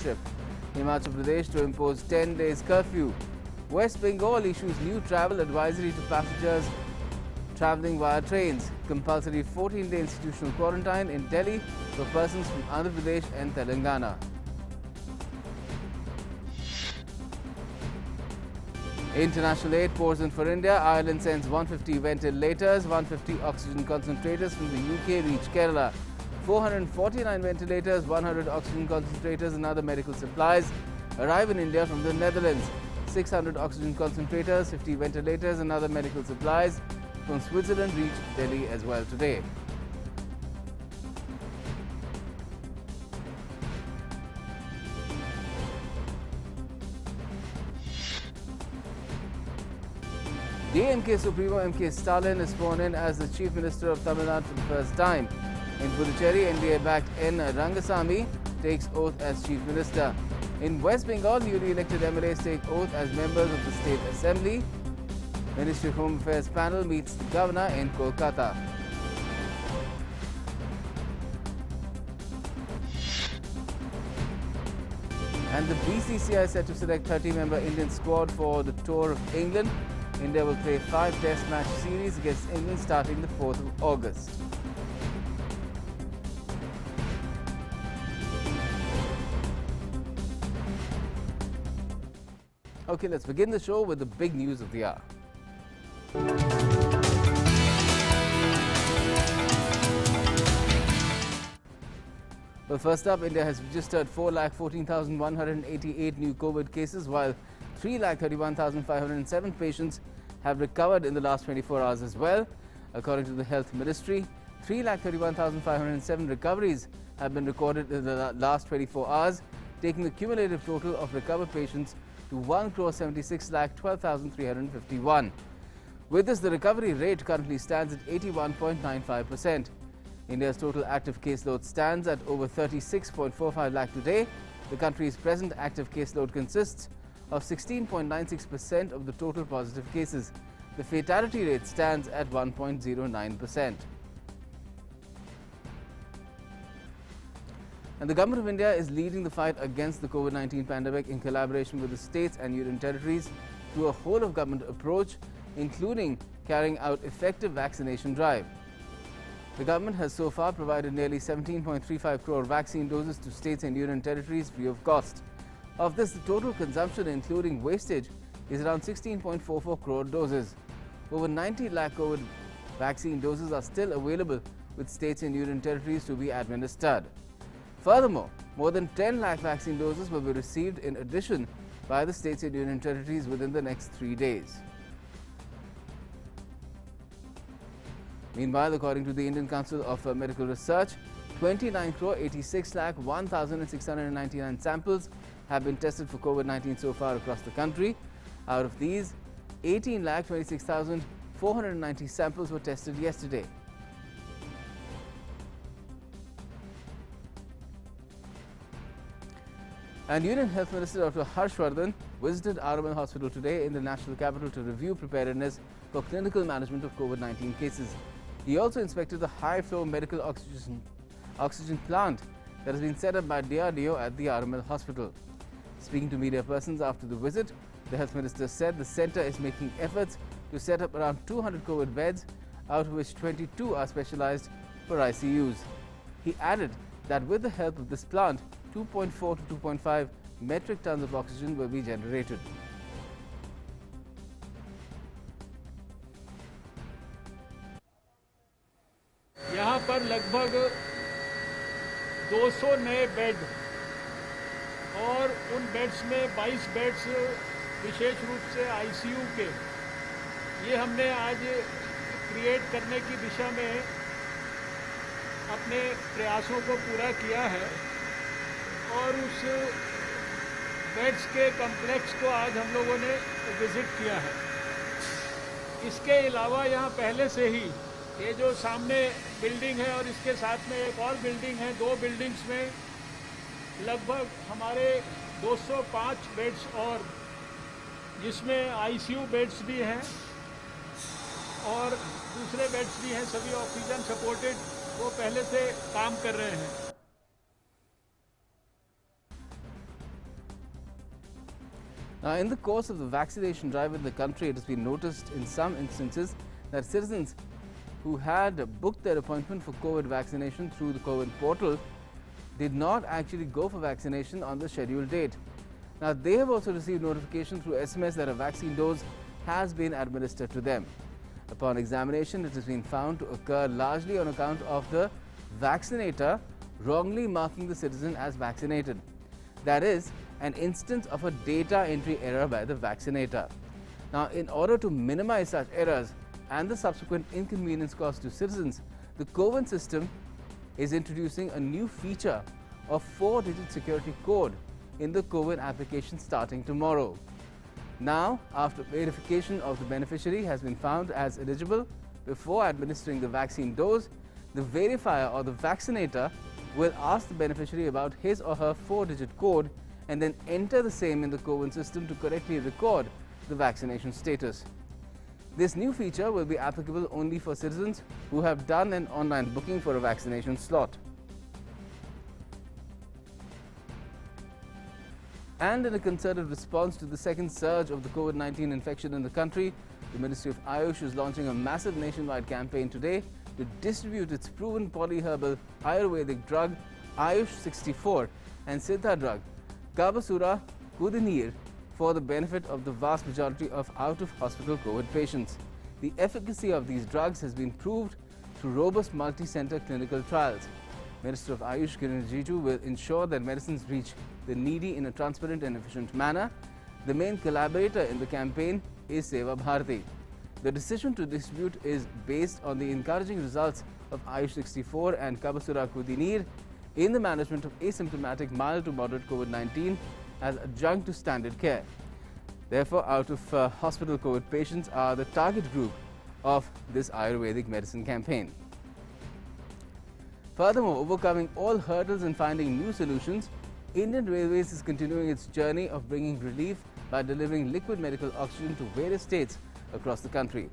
trip. Himachal Pradesh to impose 10 days curfew. West Bengal issues new travel advisory to passengers travelling via trains. Compulsory 14-day institutional quarantine in Delhi for persons from Andhra Pradesh and Telangana. International aid pours in for India. Ireland sends 150 ventilators, 150 oxygen concentrators from the UK reach Kerala. 449 ventilators, 100 oxygen concentrators and other medical supplies arrive in India from the Netherlands. 600 oxygen concentrators, 50 ventilators and other medical supplies from Switzerland reach Delhi as well today. DMK Supremo M.K. Stalin is sworn in as the Chief Minister of Tamil Nadu for the first time. In Puducherry, NDA-backed N. Rangasamy takes oath as Chief Minister. In West Bengal, newly elected MLAs take oath as members of the State Assembly. Ministry of Home Affairs panel meets the Governor in Kolkata. And the BCCI is set to select 30-member Indian squad for the Tour of England. India will play 5 Test match series against England starting the 4th of August. Okay, let's begin the show with the big news of the hour. Well, first up, India has registered 4,14,188 new COVID cases, while 3,31,507 patients have recovered in the last 24 hours as well. According to the Health Ministry, 3,31,507 recoveries have been recorded in the last 24 hours, taking the cumulative total of recovered patients to 1,76,12,351. With this, the recovery rate currently stands at 81.95%. India's total active caseload stands at over 36.45 lakh today. The country's present active caseload consists of 16.96% of the total positive cases. The fatality rate stands at 1.09%. And the Government of India is leading the fight against the COVID-19 pandemic in collaboration with the states and union territories through a whole-of-government approach, including carrying out effective vaccination drive. The government has so far provided nearly 17.35 crore vaccine doses to states and union territories free of cost. Of this, the total consumption, including wastage, is around 16.44 crore doses. Over 90 lakh COVID vaccine doses are still available with states and union territories to be administered. Furthermore, more than 10 lakh vaccine doses will be received in addition by the states and union territories within the next 3 days. Meanwhile, according to the Indian Council of Medical Research, 29 crore 86 lakh 1,699 samples have been tested for COVID-19 so far across the country. Out of these, 18 lakh 26,490 samples were tested yesterday. And Union Health Minister Dr. Harshvardhan visited RML Hospital today in the national capital to review preparedness for clinical management of COVID-19 cases. He also inspected the high-flow medical oxygen plant that has been set up by DRDO at the RML Hospital. Speaking to media persons after the visit, the Health Minister said the centre is making efforts to set up around 200 COVID beds, out of which 22 are specialised for ICUs. He added that with the help of this plant, 2.4 to 2.5 metric tons of oxygen will be generated. यहाँ पर लगभग 200 नए bed और उन beds में 22 beds विशेष रूप से ICU के ये हमने आज क्रिएट करने की दिशा में अपने प्रयासों को पूरा किया है और उस बेड्स के कॉम्प्लेक्स को आज हम लोगों ने विजिट किया है। इसके अलावा यहाँ पहले से ही ये जो सामने बिल्डिंग है और इसके साथ में एक और बिल्डिंग है, 2 बिल्डिंग्स में लगभग हमारे 205 बेड्स और जिसमें आईसीयू बेड्स भी हैं और दूसरे बेड्स भी हैं, सभी ऑक्सीजन सपोर्टेड, वो पहले से काम कर रहे हैं। Now, in the course of the vaccination drive in the country, it has been noticed in some instances that citizens who had booked their appointment for COVID vaccination through the COVID portal did not actually go for vaccination on the scheduled date. Now, they have also received notification through SMS that a vaccine dose has been administered to them. Upon examination, it has been found to occur largely on account of the vaccinator wrongly marking the citizen as vaccinated. That is, an instance of a data entry error by the vaccinator. Now, in order to minimize such errors and the subsequent inconvenience caused to citizens, the CoWIN system is introducing a new feature of 4-digit security code in the CoWIN application starting tomorrow. Now, after verification of the beneficiary has been found as eligible before administering the vaccine dose, the verifier or the vaccinator will ask the beneficiary about his or her 4-digit code and then enter the same in the CoWIN system to correctly record the vaccination status. This new feature will be applicable only for citizens who have done an online booking for a vaccination slot. And in a concerted response to the second surge of the COVID-19 infection in the country, the Ministry of Ayush is launching a massive nationwide campaign today to distribute its proven polyherbal Ayurvedic drug Ayush 64 and Siddha drug Kabasura Kudineer for the benefit of the vast majority of out-of-hospital COVID patients. The efficacy of these drugs has been proved through robust multi-center clinical trials. Minister of Ayush Kiran Rijiju will ensure that medicines reach the needy in a transparent and efficient manner. The main collaborator in the campaign is Seva Bharati. The decision to distribute is based on the encouraging results of Ayush 64 and Kabasura Kudineer in the management of asymptomatic mild to moderate COVID-19 as adjunct to standard care. Therefore, out-of-hospital COVID patients are the target group of this Ayurvedic medicine campaign. Furthermore, overcoming all hurdles and finding new solutions, Indian Railways is continuing its journey of bringing relief by delivering liquid medical oxygen to various states across the country.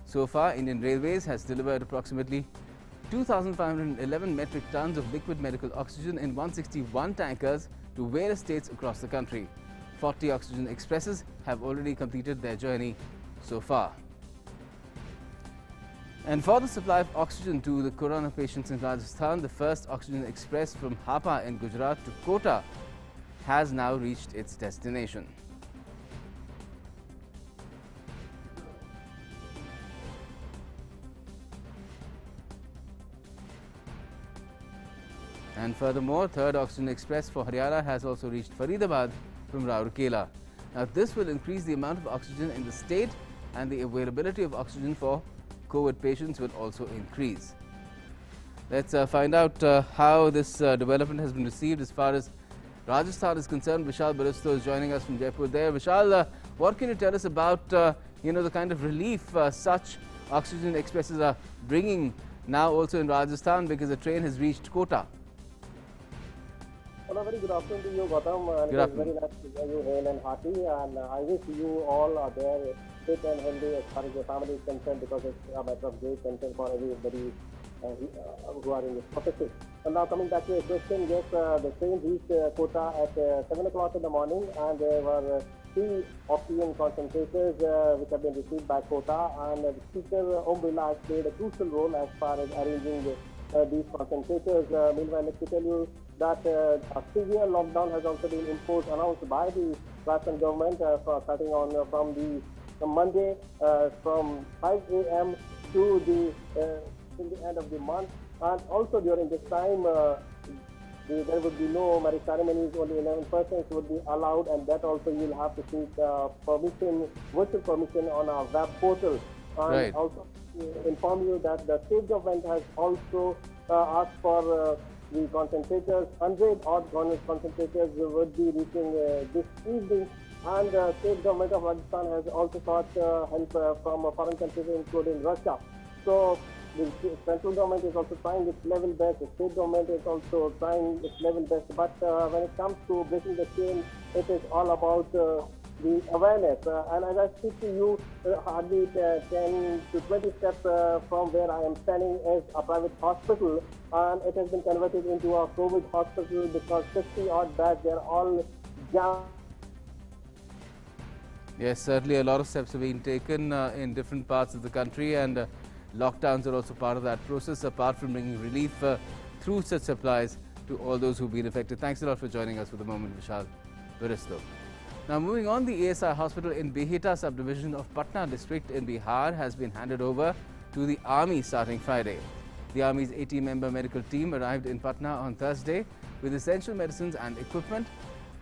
So far, Indian Railways has delivered approximately 2,511 metric tons of liquid medical oxygen in 161 tankers to various states across the country. 40 oxygen expresses have already completed their journey so far. And for the supply of oxygen to the corona patients in Rajasthan, the first oxygen express from Hapa in Gujarat to Kota has now reached its destination. And furthermore, third oxygen express for Haryana has also reached Faridabad from Rourkela. Now, this will increase the amount of oxygen in the state, and the availability of oxygen for COVID patients will also increase. Let's find out how this development has been received as far as Rajasthan is concerned. Vishal Baristo is joining us from Jaipur there. Vishal, what can you tell us about the kind of relief such oxygen expresses are bringing now also in Rajasthan, because the train has reached Kota? Well, a very good afternoon to you, Gautam. And it's very nice to hear you hale and hearty. And I wish you all are there fit and healthy as far as your family is concerned, because it's a matter of great concern for everybody who are in this profession. And now coming back to your question, yes, the train reached Kota at 7 o'clock in the morning, and there were 3 oxygen concentrators which have been received by Kota, and the Speaker Om Birla has played a crucial role as far as arranging these concentrators. Meanwhile, let me tell you that a severe lockdown has also been announced by the Rajasthan government starting on from Monday from 5 a.m. to till the end of the month, and also during this time there would be no marriage ceremonies. Only 11 persons would be allowed, and that also you will have to seek virtual permission on our web portal. And right. Also inform you that the state government has also asked for the concentrators. 100 odd concentrators would be reaching this evening, and the state government of Rajasthan has also sought help from foreign countries, including Russia. So the central government is also trying its level best, the state government is also trying its level best, but when it comes to breaking the chain, it is all about the awareness. And as I speak to you, hardly 10 to 20 steps from where I am standing is a private hospital, and it has been converted into a COVID hospital because 50 odd beds, they are all jammed Yes, certainly a lot of steps have been taken in different parts of the country, and lockdowns are also part of that process, apart from bringing relief through such supplies to all those who've been affected. Thanks a lot for joining us for the moment, Vishal Viristo. Now moving on, the ASI hospital in Beheta subdivision of Patna district in Bihar has been handed over to the army starting Friday. The army's 80-member medical team arrived in Patna on Thursday with essential medicines and equipment.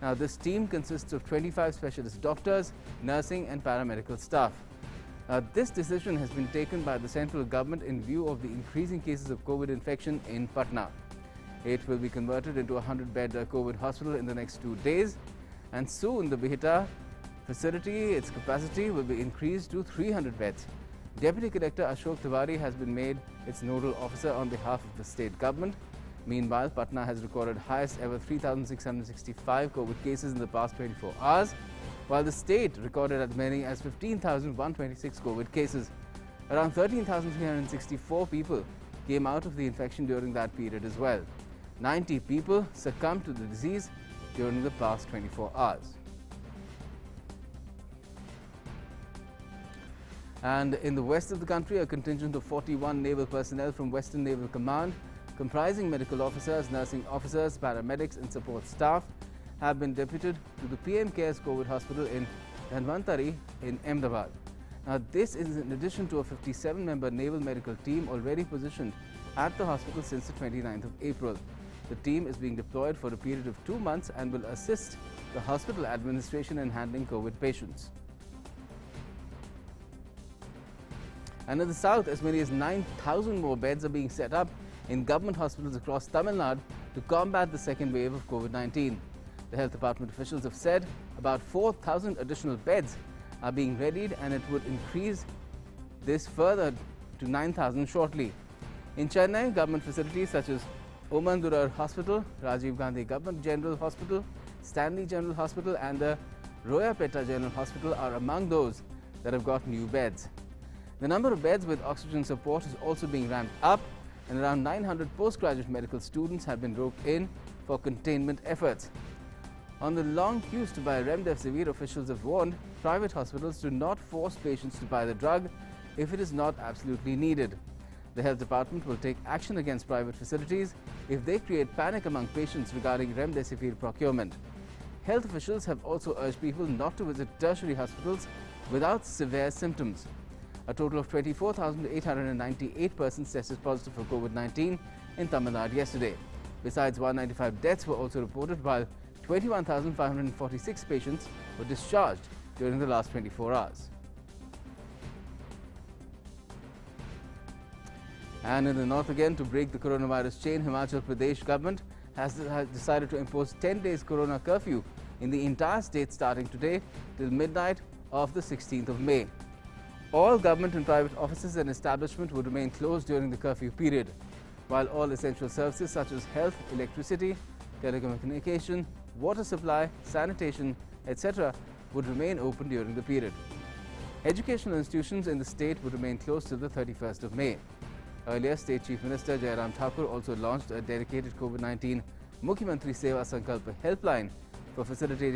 Now this team consists of 25 specialist doctors, nursing and paramedical staff. This decision has been taken by the central government in view of the increasing cases of COVID infection in Patna. It will be converted into a 100-bed COVID hospital in the next 2 days, and soon the Beheta facility, its capacity will be increased to 300 beds. Deputy Collector Ashok Tiwari has been made its nodal officer on behalf of the state government. Meanwhile, Patna has recorded highest ever 3,665 COVID cases in the past 24 hours, while the state recorded as many as 15,126 COVID cases. Around 13,364 people came out of the infection during that period as well. 90 people succumbed to the disease during the past 24 hours. And in the west of the country, a contingent of 41 naval personnel from Western Naval Command, comprising medical officers, nursing officers, paramedics and support staff, have been deputed to the PM Cares COVID Hospital in Dhanvantari in Ahmedabad. Now, this is in addition to a 57-member naval medical team already positioned at the hospital since the 29th of April. The team is being deployed for a period of 2 months and will assist the hospital administration in handling COVID patients. And in the south, as many as 9,000 more beds are being set up in government hospitals across Tamil Nadu to combat the second wave of COVID-19. The health department officials have said about 4,000 additional beds are being readied, and it would increase this further to 9,000 shortly. In Chennai, government facilities such as Omandurar Hospital, Rajiv Gandhi Government General Hospital, Stanley General Hospital and the Royapeta General Hospital are among those that have got new beds. The number of beds with oxygen support is also being ramped up, and around 900 postgraduate medical students have been roped in for containment efforts. On the long queues to buy Remdesivir, officials have warned private hospitals to not force patients to buy the drug if it is not absolutely needed. The health department will take action against private facilities if they create panic among patients regarding Remdesivir procurement. Health officials have also urged people not to visit tertiary hospitals without severe symptoms. A total of 24,898 persons tested positive for COVID-19 in Tamil Nadu yesterday. Besides, 195 deaths were also reported, while 21,546 patients were discharged during the last 24 hours. And in the north again, to break the coronavirus chain, Himachal Pradesh government has decided to impose 10 days corona curfew in the entire state starting today till midnight of the 16th of May. All government and private offices and establishments would remain closed during the curfew period, while all essential services such as health, electricity, telecommunication, water supply, sanitation, etc. would remain open during the period. Educational institutions in the state would remain closed till the 31st of May. Earlier, State Chief Minister Jairam Thakur also launched a dedicated COVID-19 Mukhyamantri Seva Sankalp helpline for facilitating